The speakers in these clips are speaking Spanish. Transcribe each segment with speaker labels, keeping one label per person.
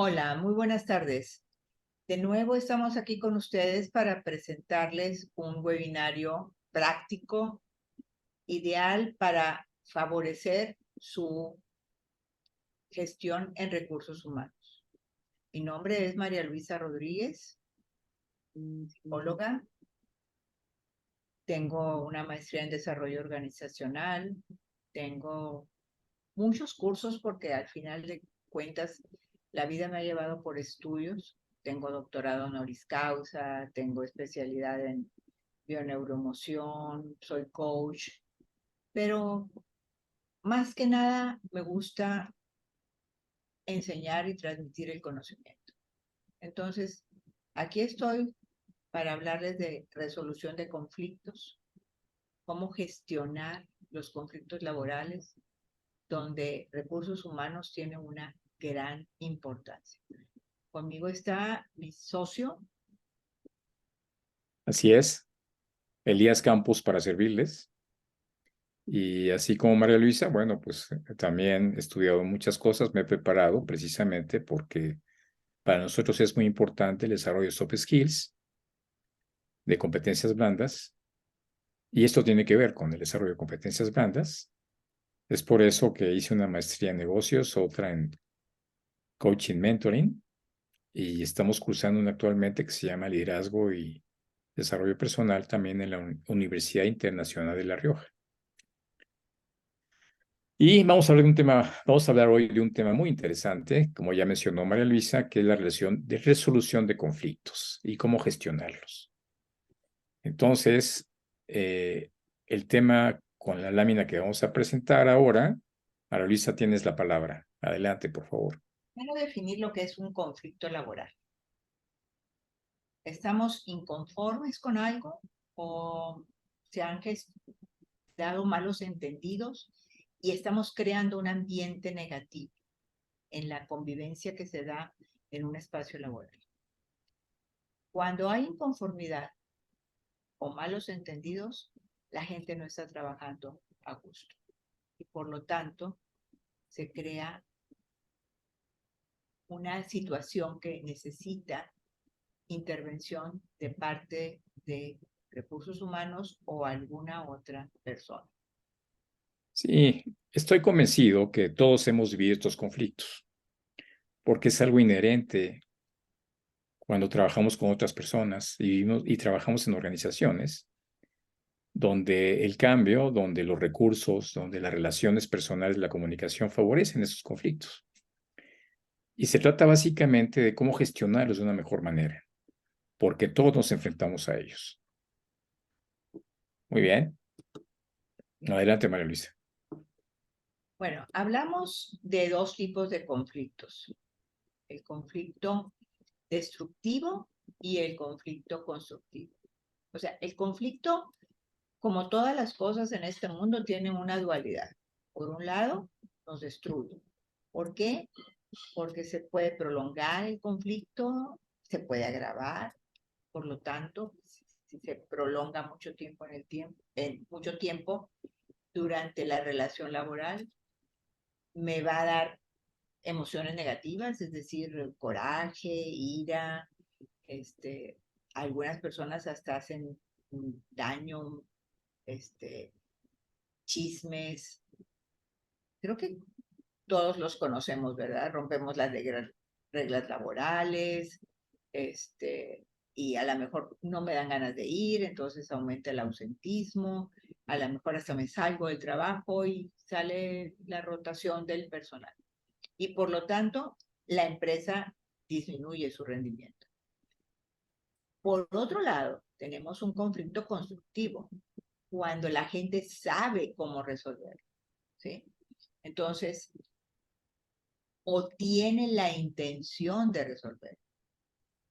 Speaker 1: Hola, muy buenas tardes. De nuevo estamos aquí con ustedes para presentarles un webinario práctico, ideal para favorecer su gestión en recursos humanos. Mi nombre es María Luisa Rodríguez, psicóloga. Tengo una maestría en desarrollo organizacional. Tengo muchos cursos porque al final de cuentas la vida me ha llevado por estudios. Tengo doctorado honoris causa, tengo especialidad en bioneuroemoción, soy coach, pero más que nada me gusta enseñar y transmitir el conocimiento. Entonces, aquí estoy para hablarles de resolución de conflictos, cómo gestionar los conflictos laborales, donde recursos humanos tiene una gran importancia. Conmigo está mi socio.
Speaker 2: Así es, Elías Campos para servirles. Y así como María Luisa, bueno, pues también he estudiado muchas cosas, me he preparado precisamente porque para nosotros es muy importante el desarrollo de soft skills, de competencias blandas, y esto tiene que ver con el desarrollo de competencias blandas. Es por eso que hice una maestría en negocios, otra en coaching mentoring, y estamos cursando una actualmente que se llama Liderazgo y Desarrollo Personal también en la Universidad Internacional de La Rioja. Y vamos a hablar hoy de un tema muy interesante, como ya mencionó María Luisa, que es la relación de resolución de conflictos y cómo gestionarlos. Entonces, el tema con la lámina que vamos a presentar ahora, María Luisa, tienes la palabra. Adelante, por favor.
Speaker 1: Quiero definir lo que es un conflicto laboral. ¿Estamos inconformes con algo o se han dado malos entendidos y estamos creando un ambiente negativo en la convivencia que se da en un espacio laboral? Cuando hay inconformidad o malos entendidos, la gente no está trabajando a gusto y por lo tanto se crea una situación que necesita intervención de parte de recursos humanos o alguna otra persona.
Speaker 2: Sí, estoy convencido que todos hemos vivido estos conflictos, porque es algo inherente cuando trabajamos con otras personas y trabajamos en organizaciones donde el cambio, donde los recursos, donde las relaciones personales, la comunicación favorecen esos conflictos. Y se trata básicamente de cómo gestionarlos de una mejor manera, porque todos nos enfrentamos a ellos. Muy bien. Adelante, María Luisa.
Speaker 1: Bueno, hablamos de dos tipos de conflictos: el conflicto destructivo y el conflicto constructivo. O sea, el conflicto, como todas las cosas en este mundo, tiene una dualidad. Por un lado, nos destruye. ¿Por qué? Porque se puede prolongar el conflicto, se puede agravar. Por lo tanto, si se prolonga mucho tiempo mucho tiempo durante la relación laboral, me va a dar emociones negativas, es decir, coraje, ira. Algunas personas hasta hacen daño, chismes. Creo que todos los conocemos, ¿verdad? Rompemos las reglas laborales, y a lo mejor no me dan ganas de ir, entonces aumenta el ausentismo, a lo mejor hasta me salgo del trabajo y sale la rotación del personal. Y por lo tanto, la empresa disminuye su rendimiento. Por otro lado, tenemos un conflicto constructivo, cuando la gente sabe cómo resolverlo, ¿sí? Entonces, o tiene la intención de resolver.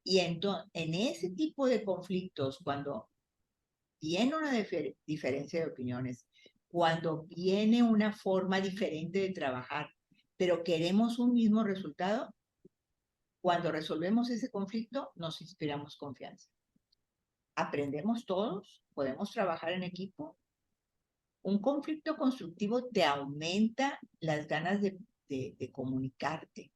Speaker 1: Y entonces, en ese tipo de conflictos, cuando viene una diferencia de opiniones, cuando viene una forma diferente de trabajar, pero queremos un mismo resultado, cuando resolvemos ese conflicto, nos inspiramos confianza. Aprendemos todos, podemos trabajar en equipo. Un conflicto constructivo te aumenta las ganas de comunicarte,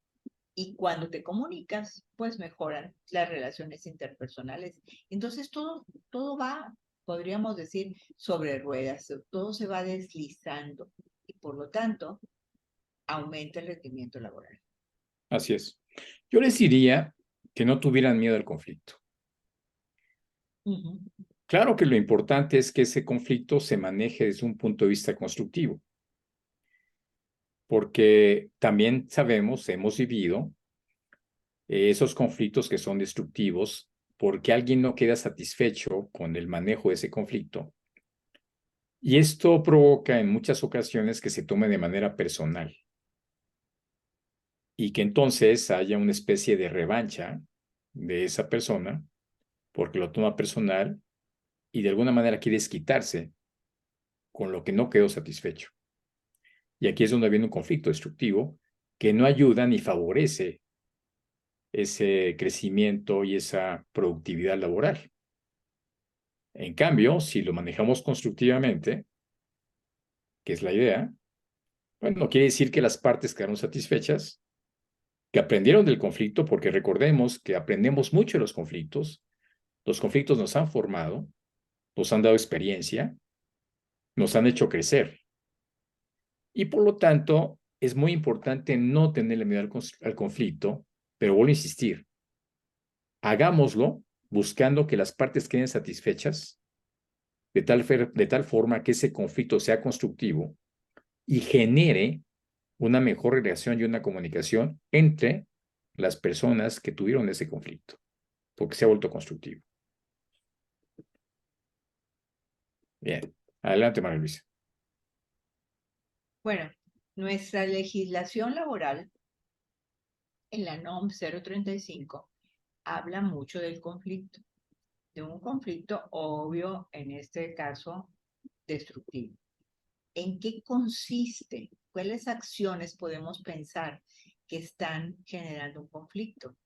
Speaker 1: Y cuando te comunicas, pues mejoran las relaciones interpersonales. Entonces todo va, podríamos decir, sobre ruedas, todo se va deslizando y por lo tanto aumenta el rendimiento laboral.
Speaker 2: Así es. Yo les diría que no tuvieran miedo al conflicto.
Speaker 1: Ujú.
Speaker 2: Claro que lo importante es que ese conflicto se maneje desde un punto de vista constructivo, porque también sabemos, hemos vivido esos conflictos que son destructivos porque alguien no queda satisfecho con el manejo de ese conflicto. Y esto provoca en muchas ocasiones que se tome de manera personal y que entonces haya una especie de revancha de esa persona porque lo toma personal y de alguna manera quiere desquitarse con lo que no quedó satisfecho. Y aquí es donde viene un conflicto destructivo que no ayuda ni favorece ese crecimiento y esa productividad laboral. En cambio, si lo manejamos constructivamente, que es la idea, bueno, quiere decir que las partes quedaron satisfechas, que aprendieron del conflicto, porque recordemos que aprendemos mucho de los conflictos nos han formado, nos han dado experiencia, nos han hecho crecer. Y por lo tanto, es muy importante no tenerle miedo al conflicto, pero vuelvo a insistir, hagámoslo buscando que las partes queden satisfechas de tal forma que ese conflicto sea constructivo y genere una mejor relación y una comunicación entre las personas que tuvieron ese conflicto, porque se ha vuelto constructivo. Bien, adelante, María Luisa.
Speaker 1: Bueno, nuestra legislación laboral en la NOM 035 habla mucho del conflicto, de un conflicto obvio, en este caso, destructivo. ¿En qué consiste? ¿Cuáles acciones podemos pensar que están generando un conflicto?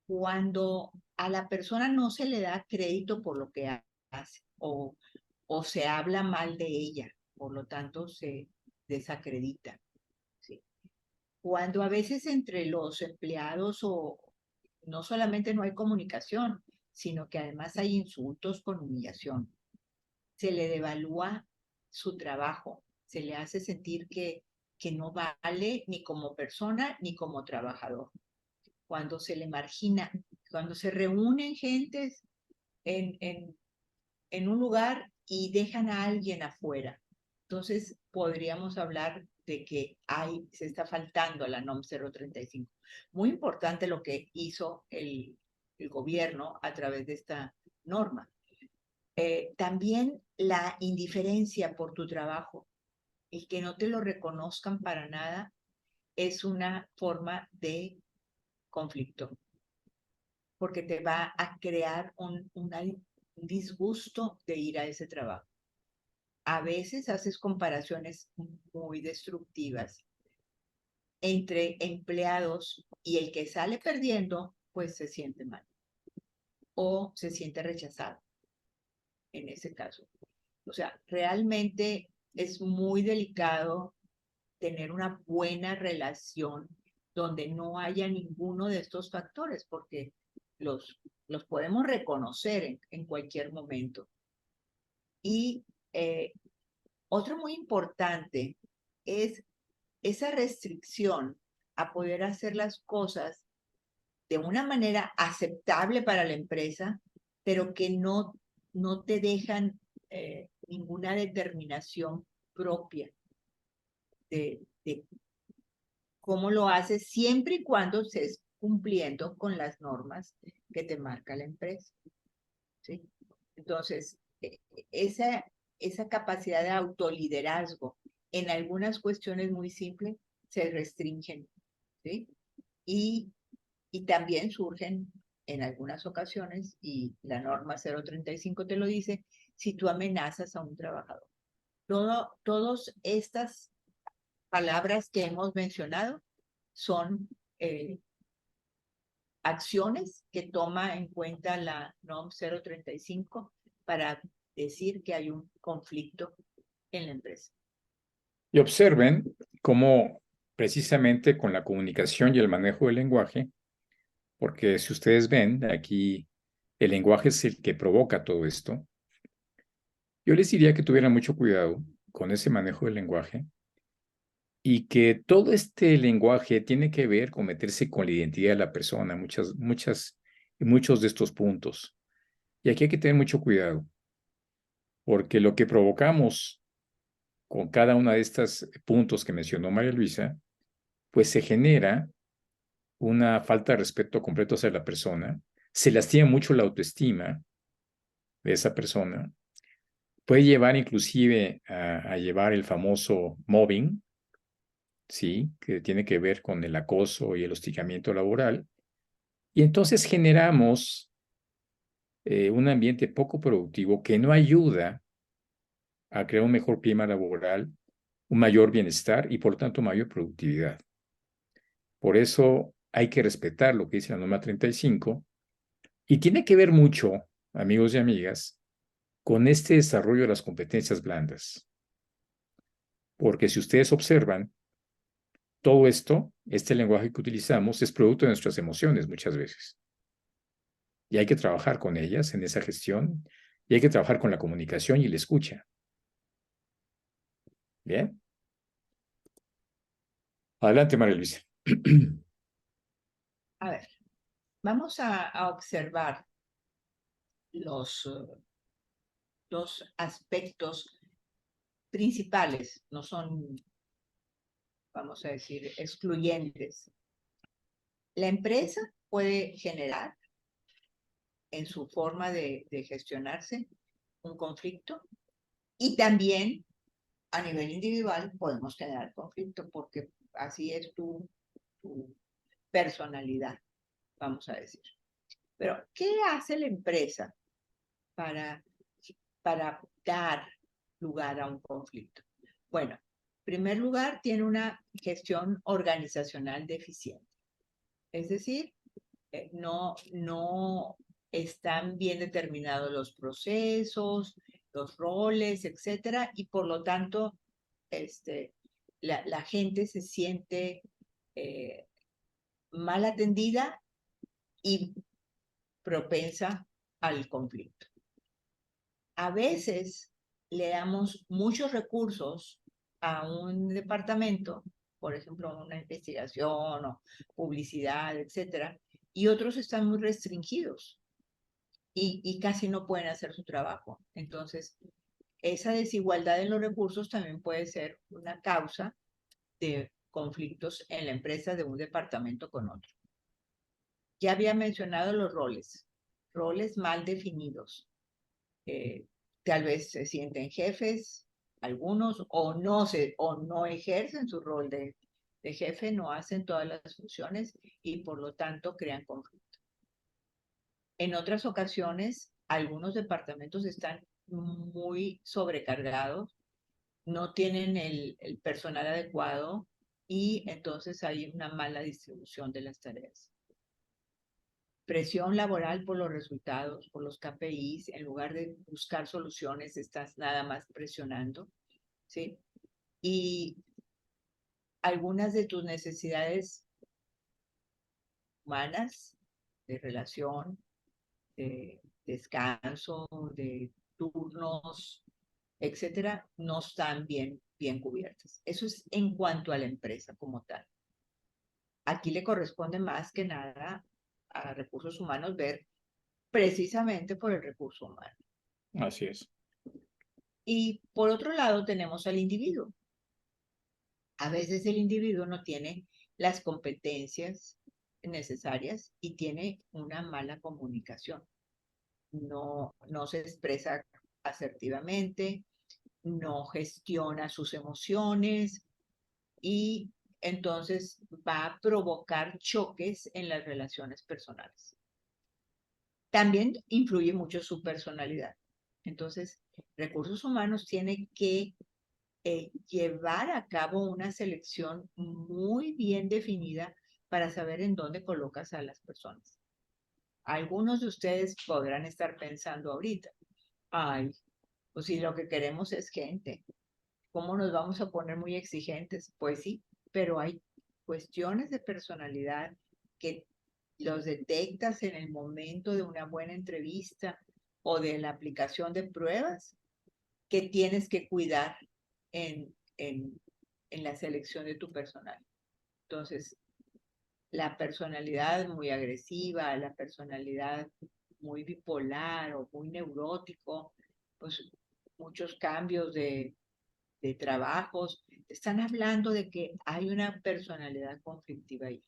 Speaker 1: Cuando a la persona no se le da crédito por lo que hace o se habla mal de ella, por lo tanto se desacredita. ¿Sí? Cuando a veces entre los empleados o no solamente no hay comunicación, sino que además hay insultos con humillación, se le devalúa su trabajo, se le hace sentir que no vale ni como persona ni como trabajador. Cuando se le margina, cuando se reúnen gentes en, en, en un lugar y dejan a alguien afuera. Entonces podríamos hablar de que se está faltando a la NOM 035. Muy importante lo que hizo el gobierno a través de esta norma. También la indiferencia por tu trabajo, el que no te lo reconozcan para nada, es una forma de conflicto, porque te va a crear un disgusto de ir a ese trabajo. A veces haces comparaciones muy destructivas entre empleados y el que sale perdiendo, pues se siente mal o se siente rechazado en ese caso. O sea, realmente es muy delicado tener una buena relación donde no haya ninguno de estos factores, porque los podemos reconocer en cualquier momento. Y otro muy importante es esa restricción a poder hacer las cosas de una manera aceptable para la empresa, pero que no te dejan ninguna determinación propia de cómo lo haces, siempre y cuando estés cumpliendo con las normas que te marca la empresa. ¿Sí? Entonces, esa capacidad de autoliderazgo en algunas cuestiones muy simples se restringen. ¿Sí? Y, y también surgen en algunas ocasiones, y la norma 035 te lo dice, si tú amenazas a un trabajador. Todas estas palabras que hemos mencionado son acciones que toma en cuenta la NOM 035 para decir que hay un conflicto en la empresa.
Speaker 2: Y observen cómo precisamente con la comunicación y el manejo del lenguaje, porque si ustedes ven, aquí el lenguaje es el que provoca todo esto. Yo les diría que tuvieran mucho cuidado con ese manejo del lenguaje y que todo este lenguaje tiene que ver con meterse con la identidad de la persona, muchos de estos puntos. Y aquí hay que tener mucho cuidado, porque lo que provocamos con cada uno de estos puntos que mencionó María Luisa, pues se genera una falta de respeto completo hacia la persona, se lastima mucho la autoestima de esa persona, puede llevar inclusive a llevar el famoso mobbing, ¿sí? Que tiene que ver con el acoso y el hostigamiento laboral, y entonces generamos un ambiente poco productivo que no ayuda a crear un mejor clima laboral, un mayor bienestar y por lo tanto mayor productividad. Por eso hay que respetar lo que dice la norma 35 y tiene que ver mucho, amigos y amigas, con este desarrollo de las competencias blandas. Porque si ustedes observan, todo esto, este lenguaje que utilizamos, es producto de nuestras emociones muchas veces. Y hay que trabajar con ellas en esa gestión y hay que trabajar con la comunicación y la escucha. Bien. Adelante, María Luisa.
Speaker 1: A ver, vamos a observar los aspectos principales, no son, vamos a decir, excluyentes. La empresa puede generar en su forma de gestionarse un conflicto y también a nivel individual podemos generar conflicto porque así es tu personalidad, vamos a decir. Pero, ¿qué hace la empresa para, para dar lugar a un conflicto? Bueno, en primer lugar, tiene una gestión organizacional deficiente. Es decir, no están bien determinados los procesos, los roles, etcétera, y por lo tanto, la gente se siente eh, mal atendida y propensa al conflicto. A veces le damos muchos recursos a un departamento, por ejemplo, una investigación o publicidad, etcétera, y otros están muy restringidos y casi no pueden hacer su trabajo. Entonces, esa desigualdad en los recursos también puede ser una causa de conflictos en la empresa de un departamento con otro. Ya había mencionado los roles mal definidos. Tal vez se sienten jefes, algunos, o no ejercen su rol de jefe, no hacen todas las funciones y por lo tanto crean conflicto. En otras ocasiones, algunos departamentos están muy sobrecargados, no tienen el personal adecuado y entonces hay una mala distribución de las tareas. Presión laboral por los resultados, por los KPIs, en lugar de buscar soluciones, estás nada más presionando, ¿sí? Y algunas de tus necesidades humanas, de relación, de descanso, de turnos, etcétera, no están bien cubiertas. Eso es en cuanto a la empresa como tal. Aquí le corresponde más que nada a recursos humanos ver precisamente por el recurso humano.
Speaker 2: Así es.
Speaker 1: Y por otro lado tenemos al individuo. A veces el individuo no tiene las competencias necesarias y tiene una mala comunicación. No se expresa asertivamente, no gestiona sus emociones y entonces va a provocar choques en las relaciones personales. También influye mucho su personalidad. Entonces, recursos humanos tiene que llevar a cabo una selección muy bien definida para saber en dónde colocas a las personas. Algunos de ustedes podrán estar pensando ahorita, ay, pues si lo que queremos es gente, ¿cómo nos vamos a poner muy exigentes? Pues sí, pero hay cuestiones de personalidad que los detectas en el momento de una buena entrevista o de la aplicación de pruebas que tienes que cuidar en la selección de tu personal. Entonces, la personalidad muy agresiva, la personalidad muy bipolar o muy neurótico, pues muchos cambios de trabajos, están hablando de que hay una personalidad conflictiva ahí.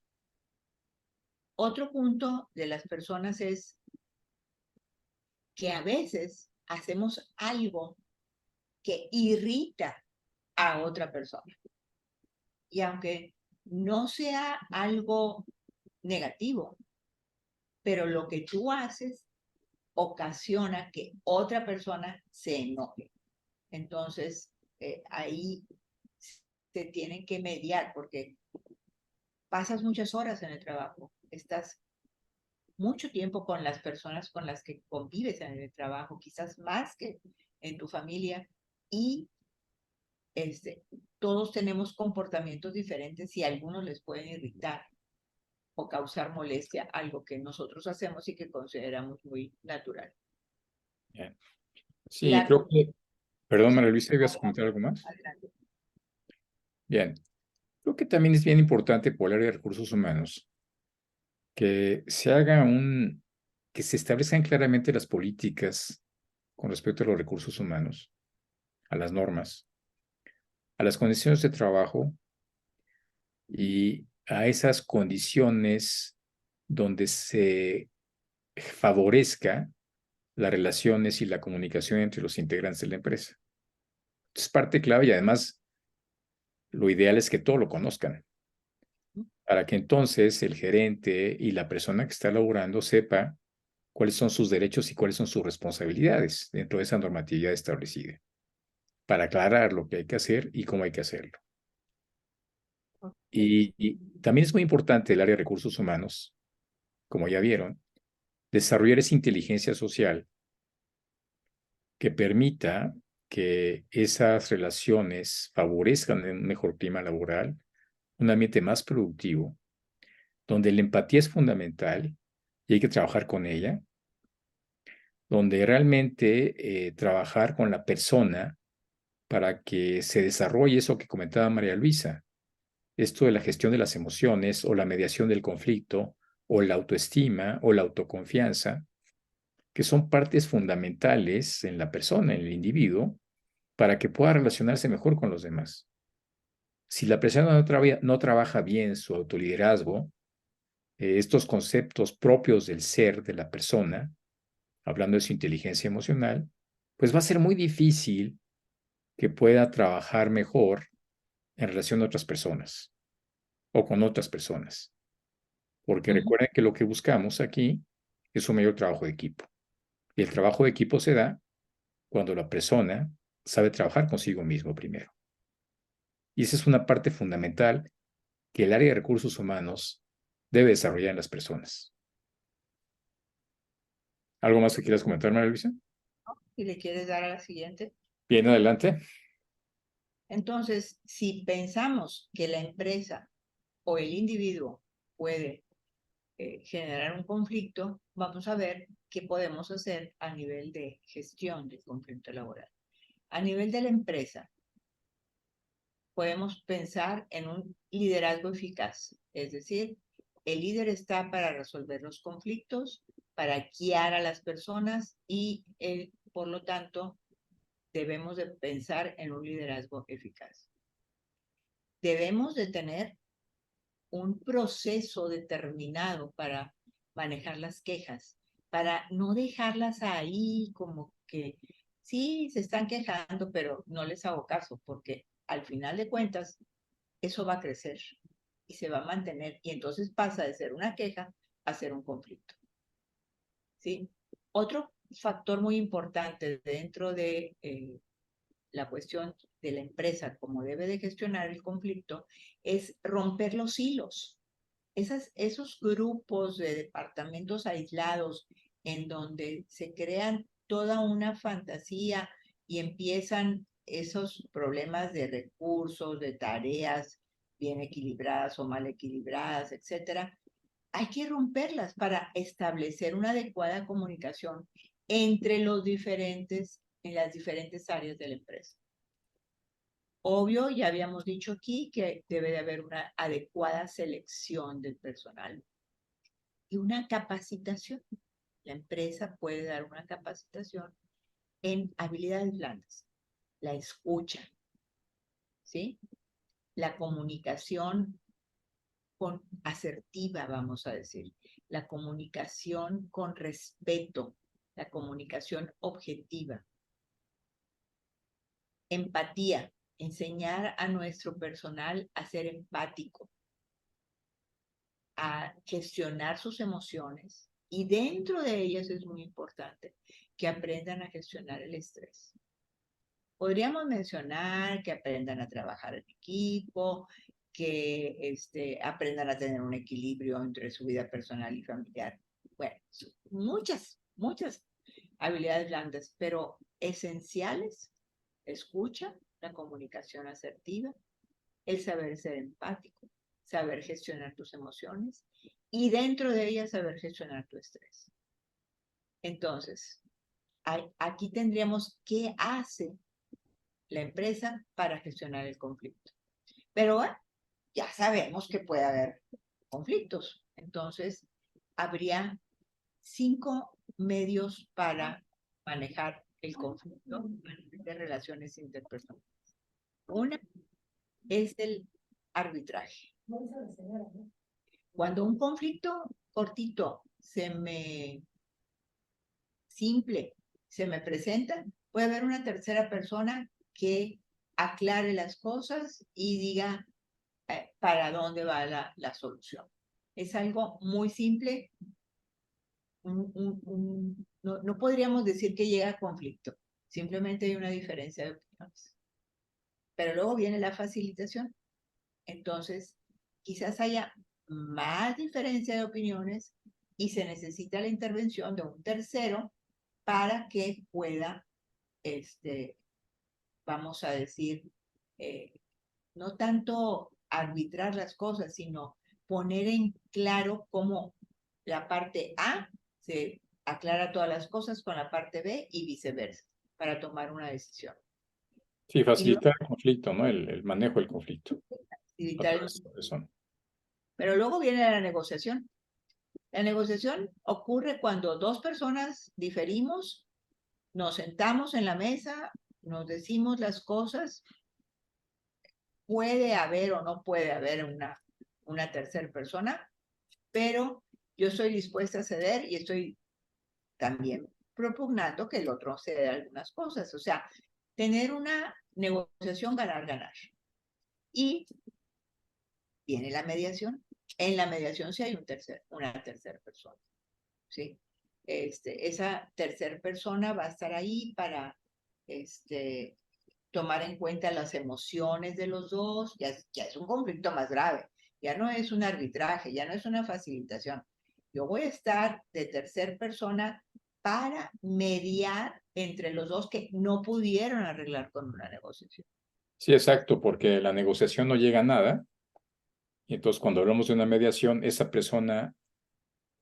Speaker 1: Otro punto de las personas es que a veces hacemos algo que irrita a otra persona. Y aunque no sea algo negativo, pero lo que tú haces ocasiona que otra persona se enoje. Entonces, ahí se tienen que mediar porque pasas muchas horas en el trabajo, estás mucho tiempo con las personas con las que convives en el trabajo, quizás más que en tu familia, y todos tenemos comportamientos diferentes y a algunos les pueden irritar o causar molestia, algo que nosotros hacemos y que consideramos muy natural.
Speaker 2: Bien. Sí,
Speaker 1: La
Speaker 2: creo que, perdón, María Luisa, ¿ibas a
Speaker 1: comunicación,
Speaker 2: comentar algo más?
Speaker 1: adelante.
Speaker 2: Bien, creo que también es bien importante por el área de recursos humanos que se haga que se establezcan claramente las políticas con respecto a los recursos humanos, a las normas, a las condiciones de trabajo y a esas condiciones donde se favorezca las relaciones y la comunicación entre los integrantes de la empresa. Es parte clave y además lo ideal es que todos lo conozcan, para que entonces el gerente y la persona que está laborando sepa cuáles son sus derechos y cuáles son sus responsabilidades dentro de esa normatividad establecida, para aclarar lo que hay que hacer y cómo hay que hacerlo. Y también es muy importante el área de recursos humanos, como ya vieron, desarrollar esa inteligencia social que permita que esas relaciones favorezcan un mejor clima laboral, un ambiente más productivo, donde la empatía es fundamental y hay que trabajar con ella, donde realmente trabajar con la persona para que se desarrolle eso que comentaba María Luisa, esto de la gestión de las emociones o la mediación del conflicto o la autoestima o la autoconfianza, que son partes fundamentales en la persona, en el individuo, para que pueda relacionarse mejor con los demás. Si la persona no trabaja bien su autoliderazgo, estos conceptos propios del ser de la persona, hablando de su inteligencia emocional, pues va a ser muy difícil que pueda trabajar mejor en relación a otras personas o con otras personas. Porque recuerden que lo que buscamos aquí es un mayor trabajo de equipo. Y el trabajo de equipo se da cuando la persona sabe trabajar consigo mismo primero. Y esa es una parte fundamental que el área de recursos humanos debe desarrollar en las personas. ¿Algo más que quieras comentar, María Luisa?
Speaker 1: Si le quieres dar a la siguiente.
Speaker 2: Bien, adelante.
Speaker 1: Entonces, si pensamos que la empresa o el individuo puede generar un conflicto, vamos a ver qué podemos hacer a nivel de gestión del conflicto laboral. A nivel de la empresa, podemos pensar en un liderazgo eficaz, es decir, el líder está para resolver los conflictos, para guiar a las personas y, por lo tanto, debemos de pensar en un liderazgo eficaz. Debemos de tener un proceso determinado para manejar las quejas, para no dejarlas ahí como que sí, se están quejando, pero no les hago caso, porque al final de cuentas eso va a crecer y se va a mantener y entonces pasa de ser una queja a ser un conflicto. ¿Sí? Otro factor muy importante dentro de la cuestión de la empresa, como debe de gestionar el conflicto, es romper los hilos. Esos grupos de departamentos aislados en donde se crean toda una fantasía y empiezan esos problemas de recursos, de tareas bien equilibradas o mal equilibradas, etcétera. Hay que romperlas para establecer una adecuada comunicación entre en las diferentes áreas de la empresa. Obvio, ya habíamos dicho aquí que debe de haber una adecuada selección del personal y una capacitación. La empresa puede dar una capacitación en habilidades blandas, la escucha, ¿sí? La comunicación asertiva, vamos a decir, la comunicación con respeto, la comunicación objetiva, empatía, enseñar a nuestro personal a ser empático, a gestionar sus emociones y dentro de ellas es muy importante que aprendan a gestionar el estrés. Podríamos mencionar que aprendan a trabajar en equipo, que aprendan a tener un equilibrio entre su vida personal y familiar. Bueno, muchas habilidades blandas, pero esenciales: escucha, la comunicación asertiva, el saber ser empático, saber gestionar tus emociones y dentro de ellas saber gestionar tu estrés. Entonces, aquí tendríamos qué hace la empresa para gestionar el conflicto. Pero bueno, ya sabemos que puede haber conflictos. Entonces, habría 5 medios para manejar el conflicto de relaciones interpersonales. Una es el arbitraje. Cuando un conflicto cortito simple se me presenta, puede haber una tercera persona que aclare las cosas y diga para dónde va la solución. Es algo muy simple. No podríamos decir que llega a conflicto, simplemente hay una diferencia de opiniones. Pero luego viene la facilitación. Entonces, quizás haya más diferencia de opiniones y se necesita la intervención de un tercero para que pueda, vamos a decir, no tanto arbitrar las cosas, sino poner en claro cómo la parte A se aclara todas las cosas con la parte B y viceversa, para tomar una decisión.
Speaker 2: Sí, facilitar el conflicto, ¿no? El manejo del conflicto.
Speaker 1: Pero luego viene la negociación. La negociación ocurre cuando dos personas diferimos, nos sentamos en la mesa, nos decimos las cosas. Puede haber o no puede haber una tercera persona, pero yo estoy dispuesta a ceder y estoy también propugnando que el otro ceda algunas cosas. O sea, tener una negociación ganar-ganar. Y viene la mediación. En la mediación sí hay una tercera persona, ¿sí? Esa tercera persona va a estar ahí para tomar en cuenta las emociones de los dos. Ya es un conflicto más grave, ya no es un arbitraje, ya no es una facilitación. Yo voy a estar de tercera persona para mediar entre los dos que no pudieron arreglar con una negociación.
Speaker 2: Sí, exacto, porque la negociación no llega a nada. Y entonces, cuando hablamos de una mediación, esa persona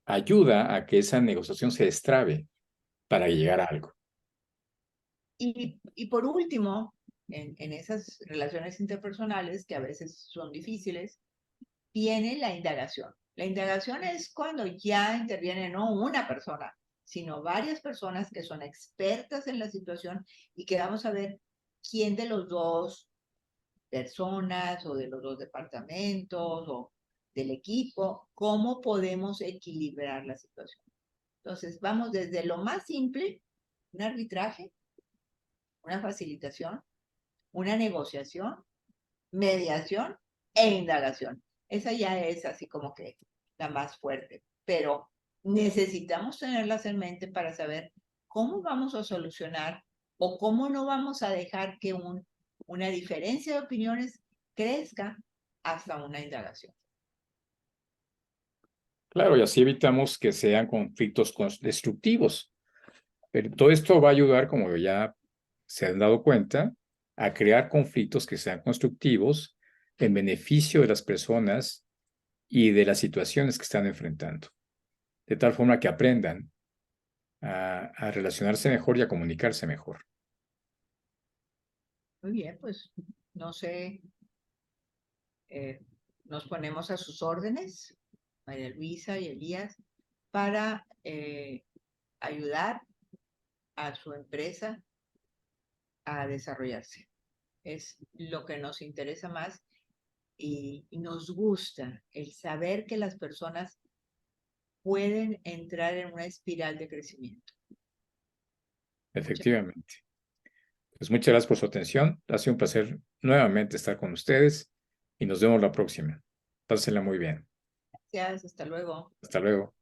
Speaker 2: ayuda a que esa negociación se destrabe para llegar a algo.
Speaker 1: Y por último, en esas relaciones interpersonales que a veces son difíciles, viene la indagación. La indagación es cuando ya interviene no una persona, sino varias personas que son expertas en la situación y que vamos a ver quién de los dos personas o de los dos departamentos o del equipo, cómo podemos equilibrar la situación. Entonces, vamos desde lo más simple, un arbitraje, una facilitación, una negociación, mediación e indagación. Esa ya es así como que la más fuerte, pero necesitamos tenerlas en mente para saber cómo vamos a solucionar o cómo no vamos a dejar que una diferencia de opiniones crezca hasta una indagación.
Speaker 2: Claro, y así evitamos que sean conflictos destructivos. Pero todo esto va a ayudar, como ya se han dado cuenta, a crear conflictos que sean constructivos en beneficio de las personas y de las situaciones que están enfrentando, de tal forma que aprendan a relacionarse mejor y a comunicarse mejor.
Speaker 1: Muy bien, pues no sé, nos ponemos a sus órdenes, María Luisa y Elías, para ayudar a su empresa a desarrollarse. Es lo que nos interesa más y nos gusta el saber que las personas pueden entrar en una espiral de crecimiento.
Speaker 2: Efectivamente. Pues muchas gracias por su atención. Ha sido un placer nuevamente estar con ustedes y nos vemos la próxima. Pásenla muy bien.
Speaker 1: Gracias, hasta luego.
Speaker 2: Hasta luego.